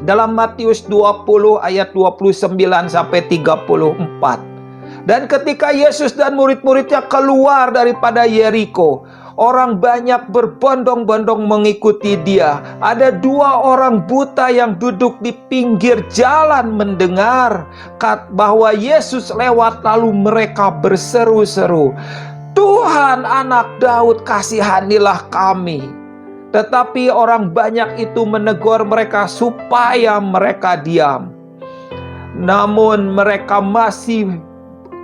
dalam Matius 20 ayat 29 sampai 34. Dan ketika Yesus dan murid-muridnya keluar daripada Yeriko, orang banyak berbondong-bondong mengikuti dia. Ada 2 orang buta yang duduk di pinggir jalan mendengar bahwa Yesus lewat, lalu mereka berseru-seru, "Tuhan, Anak Daud, kasihanilah kami." Tetapi orang banyak itu menegur mereka supaya mereka diam. Namun mereka masih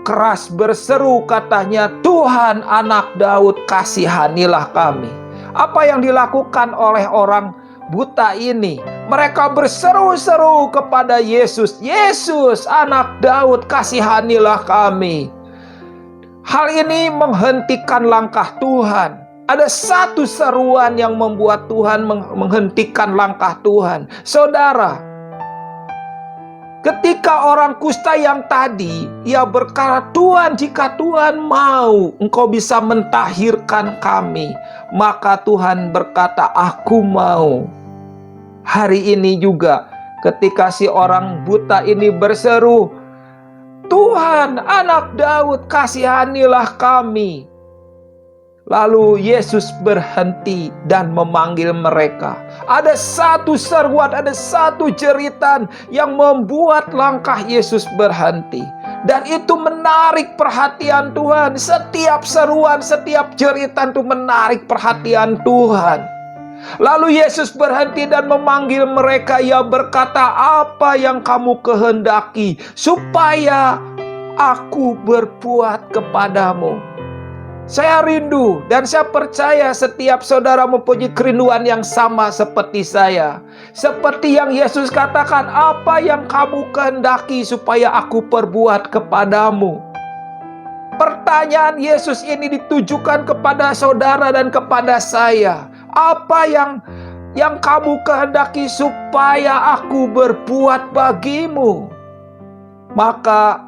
keras berseru, katanya, "Tuhan, Anak Daud, kasihanilah kami." Apa yang dilakukan oleh orang buta ini? Mereka berseru-seru kepada Yesus, "Yesus, Anak Daud, kasihanilah kami." Hal ini menghentikan langkah Tuhan. Ada satu seruan yang membuat Tuhan menghentikan langkah Tuhan. Saudara, ketika orang kusta yang tadi, ia berkata, "Tuhan, jika Tuhan mau, Engkau bisa mentahirkan kami." Maka Tuhan berkata, "Aku mau." Hari ini juga ketika si orang buta ini berseru, "Tuhan, Anak Daud, kasihanilah kami." Lalu Yesus berhenti dan memanggil mereka. Ada satu seruan, ada satu jeritan yang membuat langkah Yesus berhenti. Dan itu menarik perhatian Tuhan. Setiap seruan, setiap jeritan itu menarik perhatian Tuhan. Lalu Yesus berhenti dan memanggil mereka. Ia berkata, "Apa yang kamu kehendaki supaya aku berbuat kepadamu?" Saya rindu dan saya percaya setiap saudara mempunyai kerinduan yang sama seperti saya. Seperti yang Yesus katakan, "Apa yang kamu kehendaki supaya aku perbuat kepadamu?" Pertanyaan Yesus ini ditujukan kepada saudara dan kepada saya. Apa yang kamu kehendaki supaya aku berbuat bagimu? Maka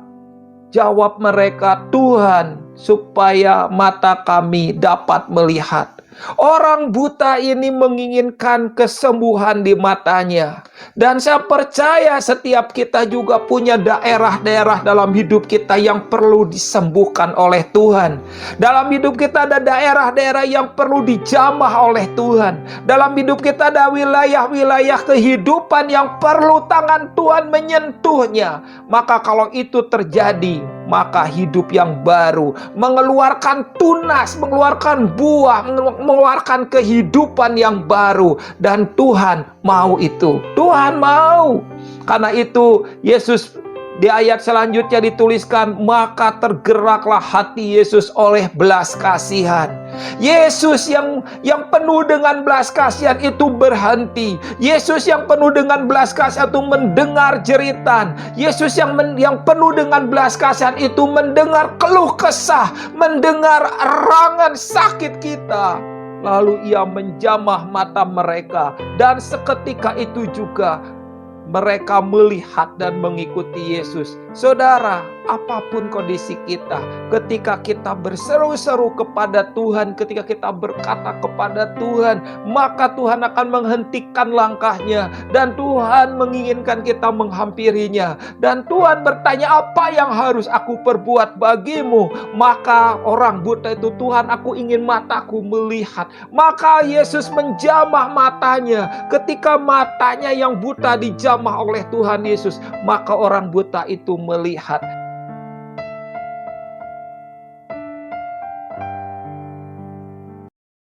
jawab mereka, "Tuhan, supaya mata kami dapat melihat." Orang buta ini menginginkan kesembuhan di matanya. Dan saya percaya setiap kita juga punya daerah-daerah dalam hidup kita yang perlu disembuhkan oleh Tuhan. Dalam hidup kita ada daerah-daerah yang perlu dijamah oleh Tuhan. Dalam hidup kita ada wilayah-wilayah kehidupan yang perlu tangan Tuhan menyentuhnya. Maka kalau itu terjadi, maka hidup yang baru, mengeluarkan tunas, mengeluarkan buah, mengeluarkan kehidupan yang baru. Dan Tuhan mau itu. Tuhan mau. Karena itu Yesus di ayat selanjutnya dituliskan, "Maka tergeraklah hati Yesus oleh belas kasihan." Yesus yang penuh dengan belas kasihan itu berhenti. Yesus yang penuh dengan belas kasihan itu mendengar jeritan. Yesus yang penuh dengan belas kasihan itu mendengar keluh kesah, mendengar erangan sakit kita. Lalu ia menjamah mata mereka, dan seketika itu juga mereka melihat dan mengikuti Yesus. Saudara, apapun kondisi kita, ketika kita berseru-seru kepada Tuhan, ketika kita berkata kepada Tuhan, maka Tuhan akan menghentikan langkahnya. Dan Tuhan menginginkan kita menghampirinya. Dan Tuhan bertanya, "Apa yang harus aku perbuat bagimu?" Maka orang buta itu, "Tuhan, aku ingin mataku melihat." Maka Yesus menjamah matanya. Ketika matanya yang buta dijamah oleh Tuhan Yesus, maka orang buta itu melihat.